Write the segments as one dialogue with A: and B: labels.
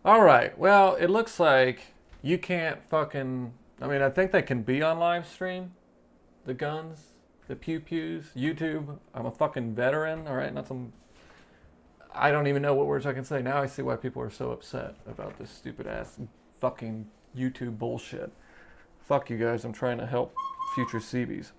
A: All right. Well, it looks like you can't fucking. I mean, I think they can be on live stream. The guns, the pew pews, YouTube. I'm a fucking veteran. All right, not some. I don't even know what words I can say. Now I see why people are so upset about this stupid ass fucking YouTube bullshit. Fuck you guys. I'm trying to help future Seabees.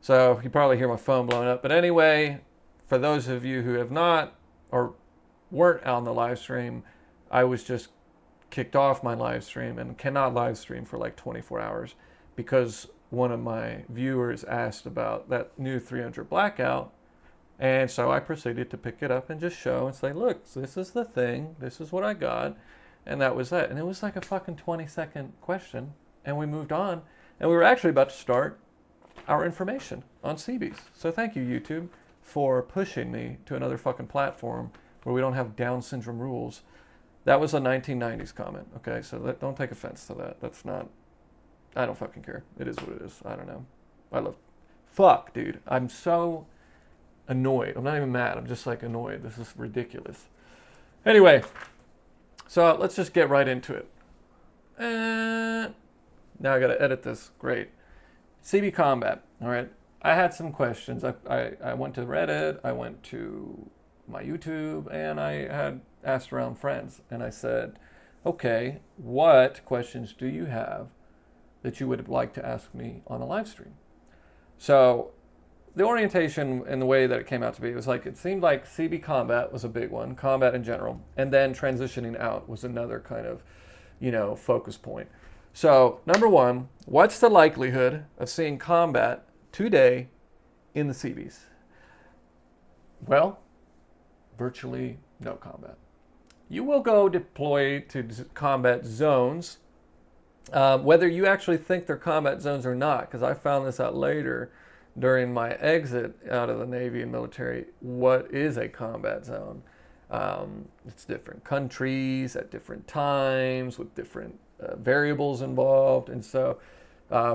A: So you probably hear my phone blowing up. But anyway, for those of you who have not or weren't on the live stream, I was just kicked off my live stream and cannot live stream for like 24 hours because one of my viewers asked about that new 300 blackout. And so I proceeded to pick it up and just show and say, look, this is the thing. This is what I got. And that was that. And it was like a fucking 20-second question. And we moved on. And we were actually about to start our information on Seabees. So thank you, YouTube, for pushing me to another fucking platform where we don't have Down syndrome rules. That was a 1990s comment, okay? So don't take offense to that. That's not, I don't fucking care. It is what it is. I don't know. I love, fuck, dude. I'm so annoyed. I'm not even mad. I'm just like annoyed. This is ridiculous. Anyway, so let's just get right into it. Now I gotta edit this. Great. CB Combat, all right? I had some questions. I went to Reddit, I went to my YouTube, and I had asked around friends. And I said, okay, what questions do you have that you would like to ask me on a live stream? So the orientation and the way that it came out to be, it was like, it seemed like CB Combat was a big one, combat in general, and then transitioning out was another kind of, focus point. So, number one, what's the likelihood of seeing combat today in the Seabees? Well, virtually no combat. You will go deploy to combat zones, whether you actually think they're combat zones or not, because I found this out later during my exit out of the Navy and military. What is a combat zone? It's different countries at different times with different variables involved. And so,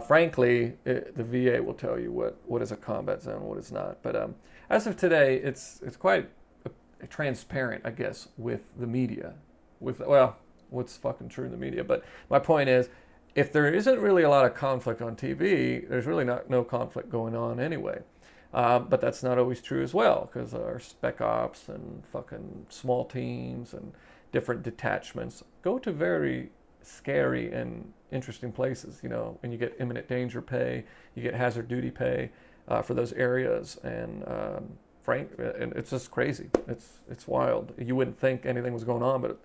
A: frankly, the VA will tell you what is a combat zone, what is not. But as of today, it's quite transparent, I guess, with the media. Well, what's fucking true in the media. But my point is, if there isn't really a lot of conflict on TV, there's really no conflict going on anyway. But that's not always true as well, because our spec ops and fucking small teams and different detachments go to very scary and interesting places, and you get imminent danger pay, you get hazard duty pay for those areas, and and it's just crazy. It's wild. You wouldn't think anything was going on, but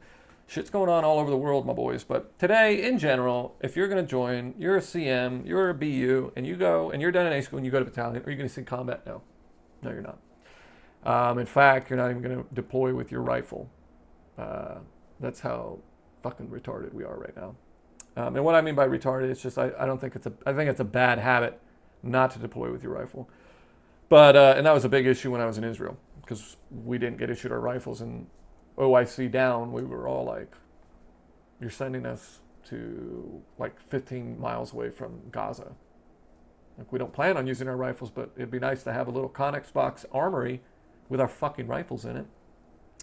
A: shit's going on all over the world, my boys. But today, in general, if you're going to join, you're a CM, you're a BU, and you go, and you're done in A school and you go to battalion, are you going to see combat? No. No, you're not. In fact, you're not even going to deploy with your rifle. That's how fucking retarded we are right now. And what I mean by retarded, it's just, I don't think I think it's a bad habit not to deploy with your rifle. But, and that was a big issue when I was in Israel, because we didn't get issued our rifles, and OIC down, we were all like, you're sending us to like 15 miles away from Gaza. Like, we don't plan on using our rifles, but it'd be nice to have a little Connex box armory with our fucking rifles in it.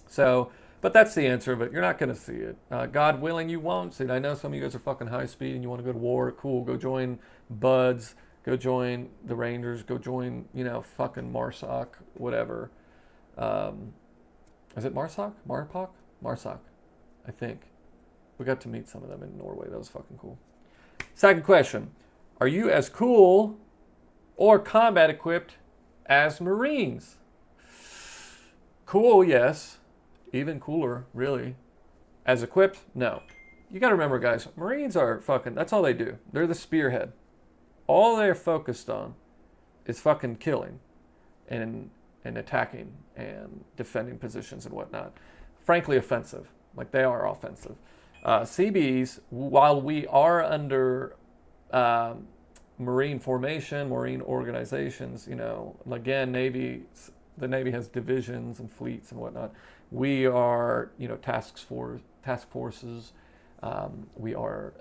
A: So, but that's the answer of it. You're not going to see it. God willing, you won't see it. I know some of you guys are fucking high speed and you want to go to war. Cool, go join Buds. Go join the Rangers. Go join, fucking MARSOC, whatever. Is it MARSOC? MARPOC? MARSOC, I think. We got to meet some of them in Norway. That was fucking cool. Second question. Are you as cool or combat equipped as Marines? Cool, yes. Even cooler, really. As equipped, no. You got to remember, guys, Marines are fucking, that's all they do. They're the spearhead. All they're focused on is fucking killing and attacking and defending positions and whatnot. Frankly, offensive. Like, they are offensive. Seabees, while we are under Marine formation, Marine organizations, again, the Navy has divisions and fleets and whatnot. We are, task forces. We are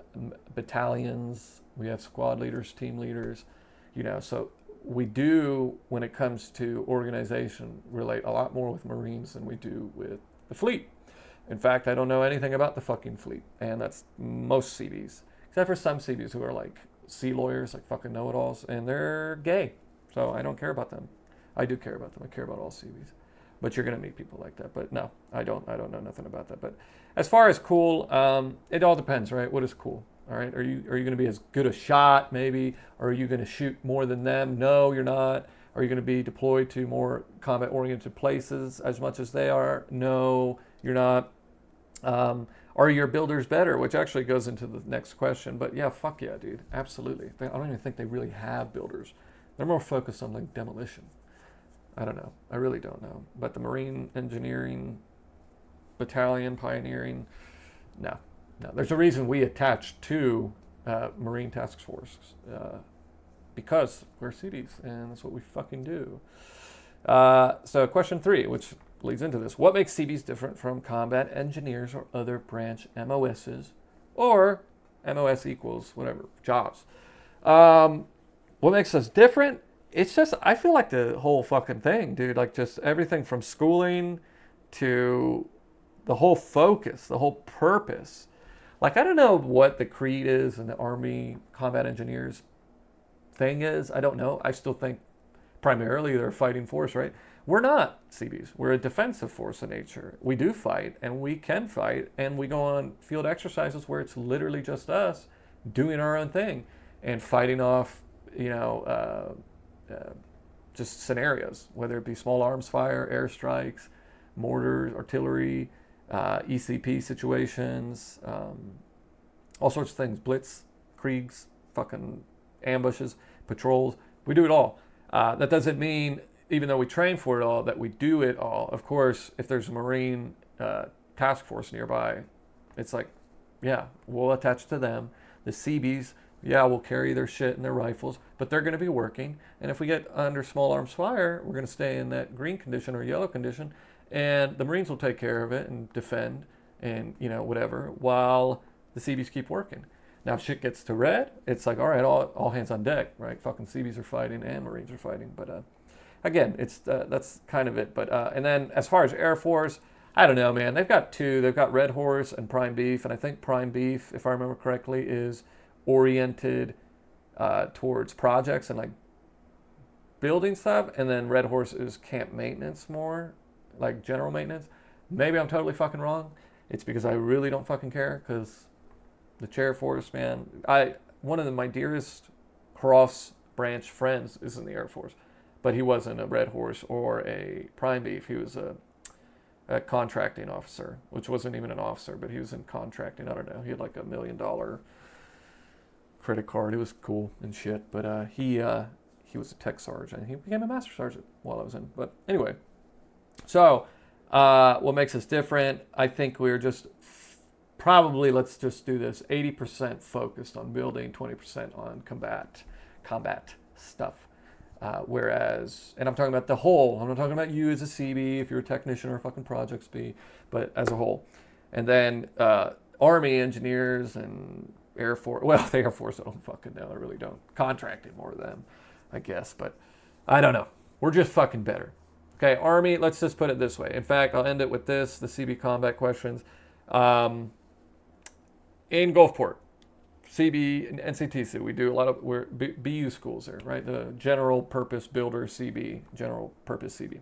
A: battalions. We have squad leaders, team leaders, so we do, when it comes to organization, relate a lot more with Marines than we do with the fleet. In fact, I don't know anything about the fucking fleet, and that's most Seabees, except for some Seabees who are like sea lawyers, like fucking know-it-alls, and they're gay, so I don't care about them. I do care about them. I care about all Seabees, but you're gonna meet people like that. But no, I don't know nothing about that. But as far as cool, it all depends, right? What is cool? All right, are you going to be as good a shot, maybe? Or are you going to shoot more than them? No, you're not. Are you going to be deployed to more combat-oriented places as much as they are? No, you're not. Are your builders better? Which actually goes into the next question. But yeah, fuck yeah, dude, absolutely. I don't even think they really have builders. They're more focused on like demolition. I don't know. I really don't know. But the Marine Engineering Battalion, Pioneering, no. There's a reason we attached to Marine Task Force because we're Seabees and that's what we fucking do. So question 3, which leads into this. What makes Seabees different from combat engineers or other branch MOSs or MOS equals whatever, jobs? What makes us different? It's just, I feel like the whole fucking thing, dude, like just everything from schooling to the whole focus, the whole purpose. Like, I don't know what the creed is and the Army combat engineers thing is. I don't know. I still think primarily they're a fighting force, right? We're not Seabees. We're a defensive force in nature. We do fight, and we can fight, and we go on field exercises where it's literally just us doing our own thing and fighting off, just scenarios, whether it be small arms fire, airstrikes, mortars, artillery, ECP situations, all sorts of things, blitz, kriegs, fucking ambushes, patrols. We do it all. That doesn't mean, even though we train for it all, that we do it all. Of course, if there's a Marine task force nearby, it's like, yeah, we'll attach to them. The Seabees, yeah, we'll carry their shit and their rifles, but they're going to be working. And if we get under small arms fire, we're going to stay in that green condition or yellow condition, and the Marines will take care of it and defend and, whatever, while the Seabees keep working. Now, if shit gets to red, it's like, all right, all hands on deck, right? Fucking Seabees are fighting and Marines are fighting. But again, it's that's kind of it. But and then as far as Air Force, I don't know, man. They've got two. They've got Red Horse and Prime Beef. And I think Prime Beef, if I remember correctly, is oriented towards projects and like building stuff. And then Red Horse is camp maintenance more, like general maintenance. Maybe I'm totally fucking wrong. It's because I really don't fucking care, because the Chair Force, man, one of my dearest cross branch friends is in the Air Force, but he wasn't a Red Horse or a Prime Beef. He was a contracting officer, which wasn't even an officer, but he was in contracting. I don't know. He had like $1 million credit card. It was cool and shit, but he was a tech sergeant. He became a master sergeant while I was in. But anyway, so what makes us different? I think we're just probably, let's just do this, 80% focused on building, 20% on combat stuff. Whereas, and I'm talking about the whole, I'm not talking about you as a CB, if you're a technician or a fucking projects B, but as a whole. And then Army engineers and Air Force, well, the Air Force, I don't fucking know, I really don't. Contracting more of them, I guess, but I don't know. We're just fucking better. Okay, Army, let's just put it this way. In fact, I'll end it with this, the CB combat questions. In Gulfport, CB and NCTC, we do a lot of BU schools there, right? The General Purpose Builder CB, General Purpose CB.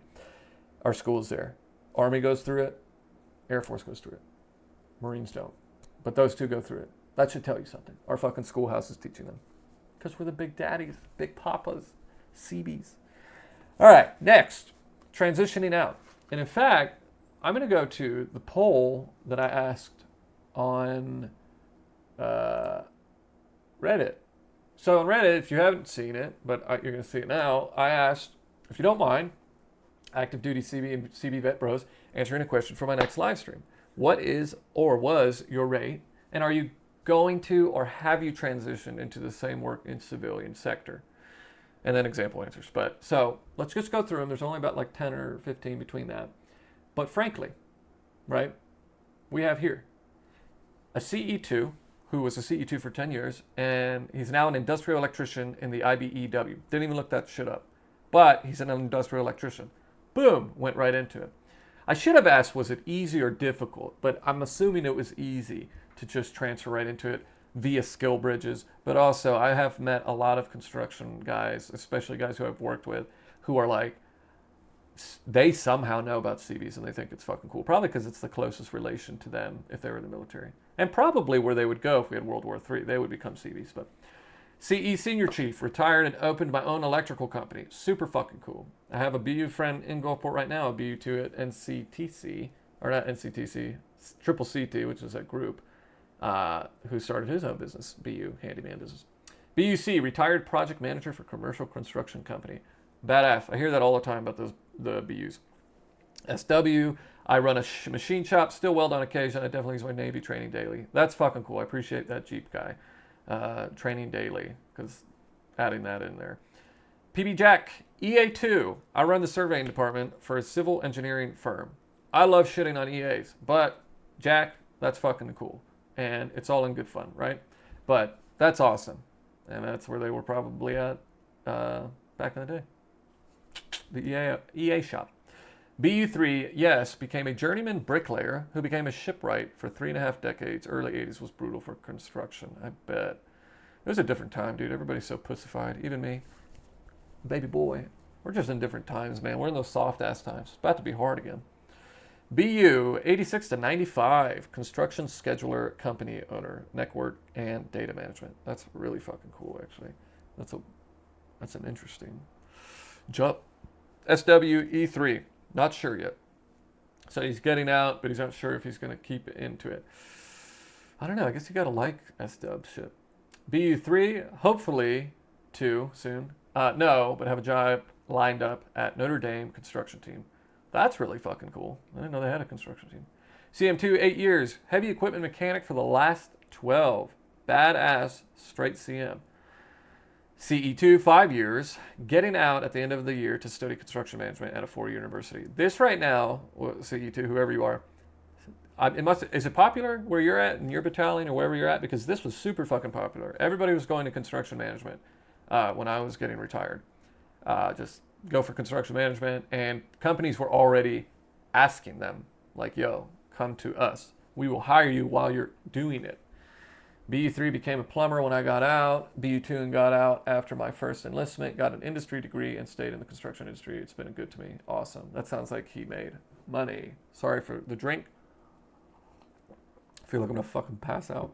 A: Our school's there. Army goes through it. Air Force goes through it. Marines don't. But those two go through it. That should tell you something. Our fucking schoolhouse is teaching them. Because we're the big daddies, big papas, Seabees. All right, next, transitioning out. And in fact, I'm going to go to the poll that I asked on Reddit. So on Reddit, if you haven't seen it, but you're going to see it now, I asked, if you don't mind, active duty CB and CB vet bros answering a question for my next live stream. What is or was your rate, and are you going to or have you transitioned into the same work in civilian sector? And then example answers. But so let's just go through them. There's only about like 10 or 15 between that. But frankly, right, we have here a CE2 who was a CE2 for 10 years, and he's now an industrial electrician in the IBEW. Didn't even look that shit up. But he's an industrial electrician. Boom, went right into it. I should have asked, was it easy or difficult? But I'm assuming it was easy to just transfer right into it via skill bridges. But also, I have met a lot of construction guys, especially guys who I've worked with, who are like, they somehow know about Seabees and they think it's fucking cool. Probably because it's the closest relation to them if they were in the military. And probably where they would go if we had World War III. They would become Seabees. But CE Senior Chief, retired and opened my own electrical company. Super fucking cool. I have a BU friend in Gulfport right now, a BU2 at NCTC, or not NCTC, Triple CT, which is that group, who started his own business, BU, handyman business. BUC, retired project manager for commercial construction company. Badass. I hear that all the time about the BUs. SW, I run a machine shop, still weld on occasion. I definitely use my Navy training daily. That's fucking cool. I appreciate that Jeep guy. Training daily, because adding that in there. PB Jack, EA2. I run the surveying department for a civil engineering firm. I love shitting on EAs, but Jack, that's fucking cool. And it's all in good fun, right? But that's awesome. And that's where they were probably at back in the day. The EA shop. BU3, yes, became a journeyman bricklayer who became a shipwright for 3.5 decades. Early 80s was brutal for construction, I bet. It was a different time, dude. Everybody's so pussified. Even me. Baby boy. We're just in different times, man. We're in those soft-ass times. It's about to be hard again. BU, 86 to 95, construction scheduler company owner, network and data management. That's really fucking cool, actually. That's an interesting jump. SWE3, not sure yet. So he's getting out, but he's not sure if he's going to keep into it. I don't know. I guess you got to like SW shit. BU3, hopefully 2 soon. No, but have a job lined up at Notre Dame construction team. That's really fucking cool. I didn't know they had a construction team. CM2, 8 years. Heavy equipment mechanic for the last 12. Badass, straight CM. CE2, 5 years. Getting out at the end of the year to study construction management at a 4-year university. This right now, CE2, whoever you are, is it popular where you're at in your battalion or wherever you're at? Because this was super fucking popular. Everybody was going to construction management when I was getting retired. Just go for construction management, and companies were already asking them, like, yo, come to us. We will hire you while you're doing it. BU3 became a plumber when I got out. BU2 got out after my first enlistment, got an industry degree, and stayed in the construction industry. It's been good to me. Awesome. That sounds like he made money. Sorry for the drink. I feel like I'm going to fucking pass out.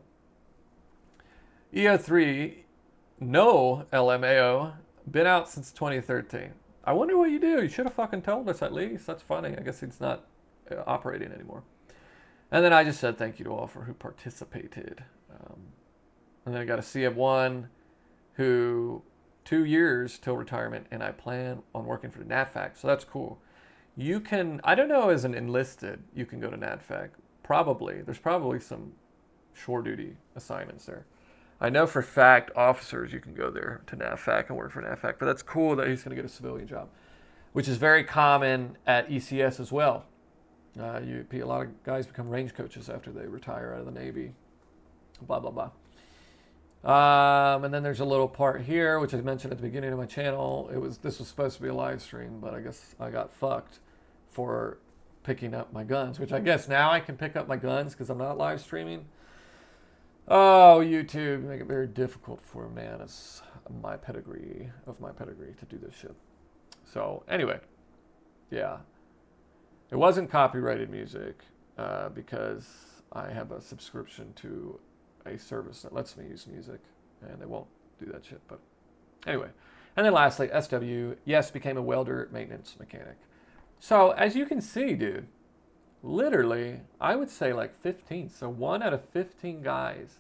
A: EO3, no LMAO, been out since 2013. I wonder what you do. You should have fucking told us at least. That's funny. I guess he's not operating anymore. And then I just said thank you to all for who participated. And then I got a CM1 who 2 years till retirement, and I plan on working for the NADFAC. So that's cool. You can, I don't know, as an enlisted, you can go to NADFAC. Probably. There's probably some shore duty assignments there. I know for fact officers, you can go there to NAVFAC and work for NAVFAC, but that's cool that he's going to get a civilian job, which is very common at ECS as well. A lot of guys become range coaches after they retire out of the Navy, blah, blah, blah. And then there's a little part here, which I mentioned at the beginning of my channel. This was supposed to be a live stream, but I guess I got fucked for picking up my guns, which I guess now I can pick up my guns because I'm not live streaming. Oh, YouTube, make it very difficult for a man of my pedigree to do this shit. So anyway, yeah. It wasn't copyrighted music because I have a subscription to a service that lets me use music, and they won't do that shit. But anyway, and then lastly, SW, yes, became a welder maintenance mechanic. So as you can see, dude, literally, I would say like 15. So 1 out of 15 guys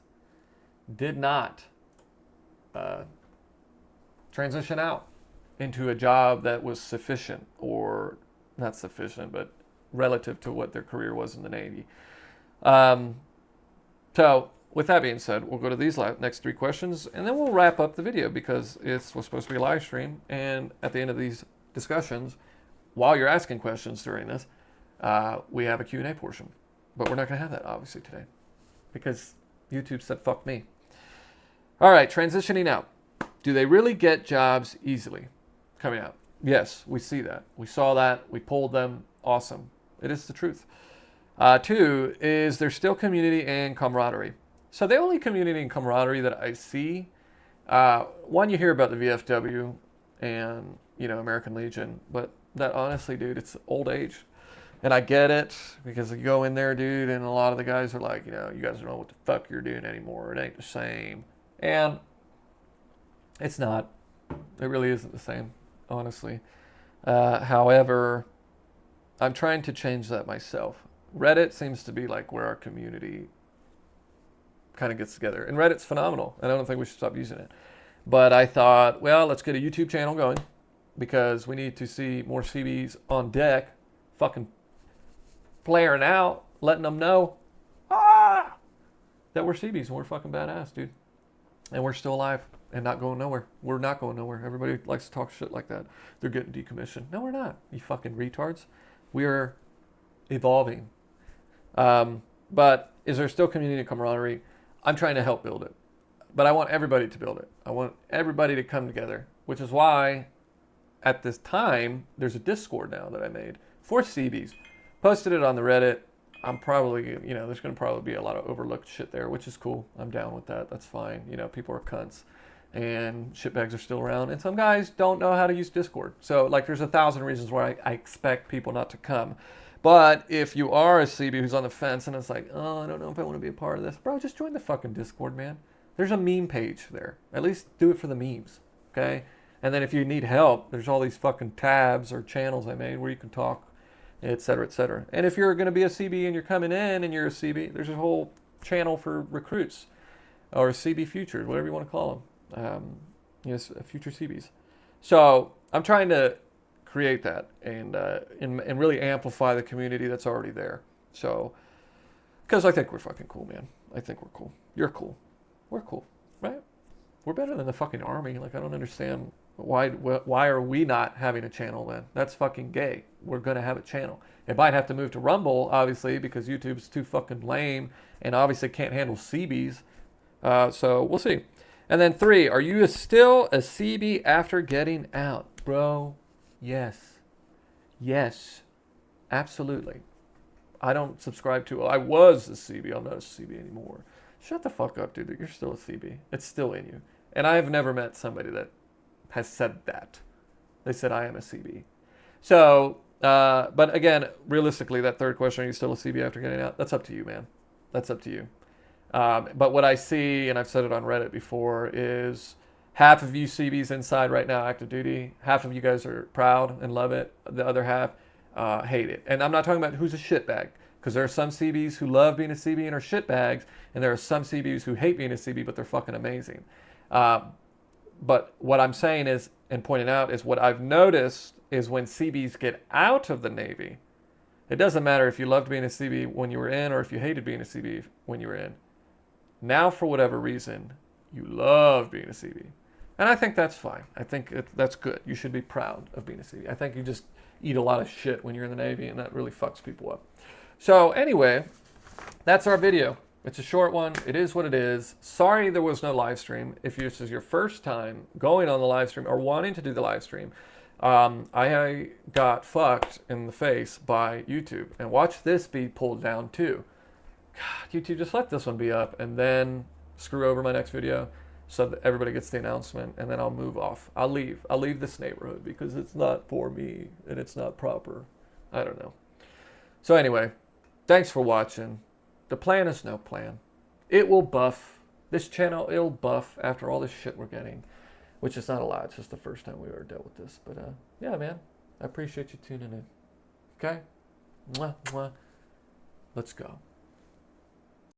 A: did not transition out into a job that was sufficient, or not sufficient, but relative to what their career was in the Navy. So with that being said, we'll go to these next 3 questions, and then we'll wrap up the video because it was supposed to be a live stream. And at the end of these discussions, while you're asking questions during this, we have a Q&A portion. But we're not going to have that, obviously, today because YouTube said, fuck me. All right, transitioning out. Do they really get jobs easily coming out? Yes, we see that. We saw that. We pulled them. Awesome. It is the truth. Two is there's still community and camaraderie. So the only community and camaraderie that I see, one, you hear about the VFW and, you know, American Legion, but that honestly, dude, it's old age. And I get it, because you go in there, dude, and a lot of the guys are like, you know, you guys don't know what the fuck you're doing anymore. It ain't the same. And it's not. It really isn't the same, honestly. However, I'm trying to change that myself. Reddit seems to be like where our community kind of gets together. And Reddit's phenomenal, and I don't think we should stop using it. But I thought, well, let's get a YouTube channel going, because we need to see more Seabees on deck, fucking flaring out, letting them know that we're Seabees and we're fucking badass, dude. And we're still alive and not going nowhere. We're not going nowhere. Everybody likes to talk shit like that. They're getting decommissioned. No, we're not, you fucking retards. We are evolving. But is there still community camaraderie? I'm trying to help build it. But I want everybody to build it. I want everybody to come together, which is why at this time, there's a Discord now that I made for Seabees. Posted it on the Reddit. I'm probably, you know, there's going to probably be a lot of overlooked shit there, which is cool. I'm down with that. That's fine. You know, people are cunts and shitbags are still around. And some guys don't know how to use Discord. So, like, there's 1,000 reasons why I expect people not to come. But if you are a Seabee who's on the fence and it's like, oh, I don't know if I want to be a part of this, bro, just join the fucking Discord, man. There's a meme page there. At least do it for the memes, okay? And then if you need help, there's all these fucking tabs or channels I made where you can talk, et cetera, et cetera. And if you're going to be a Seabee and you're coming in and you're a Seabee, there's a whole channel for recruits or Seabee futures, whatever you want to call them. You know, future Seabees. So I'm trying to create that and really amplify the community that's already there. So, because I think we're fucking cool, man. I think we're cool. You're cool. We're cool, right? We're better than the fucking army. Like, I don't understand why are we not having a channel then? That's fucking gay. We're going to have a channel. It might have to move to Rumble, obviously, because YouTube's too fucking lame and obviously can't handle Seabees. So we'll see. And then 3, are you still a Seabee after getting out? Bro, yes. Yes. Absolutely. I don't subscribe to, I was a Seabee. I'm not a Seabee anymore. Shut the fuck up, dude. You're still a Seabee. It's still in you. And I have never met somebody that has said that. They said, I am a Seabee. So, but again, realistically, that third question, are you still a Seabee after getting out? That's up to you, man. That's up to you. But what I see, and I've said it on Reddit before, is half of you Seabees inside right now, active duty, half of you guys are proud and love it. The other half hate it. And I'm not talking about who's a shitbag, because there are some Seabees who love being a Seabee and are shitbags, and there are some Seabees who hate being a Seabee, but they're fucking amazing. But what I'm saying is, and pointing out, is what I've noticed is when Seabees get out of the Navy, it doesn't matter if you loved being a Seabee when you were in or if you hated being a Seabee when you were in. Now, for whatever reason, you love being a Seabee. And I think that's fine. I think that's good. You should be proud of being a Seabee. I think you just eat a lot of shit when you're in the Navy, and that really fucks people up. So anyway, that's our video. It's a short one. It is what it is. Sorry there was no live stream. If this is your first time going on the live stream or wanting to do the live stream, I got fucked in the face by YouTube. And watch this be pulled down too. God, YouTube, just let this one be up and then screw over my next video so that everybody gets the announcement, and then I'll move off. I'll leave. I'll leave this neighborhood because it's not for me and it's not proper. I don't know. So anyway, thanks for watching. The plan is no plan. It will buff. This channel, it'll buff after all this shit we're getting, which is not a lot. It's just the first time we ever dealt with this. But yeah, man, I appreciate you tuning in. Okay? Mwah, mwah. Let's go.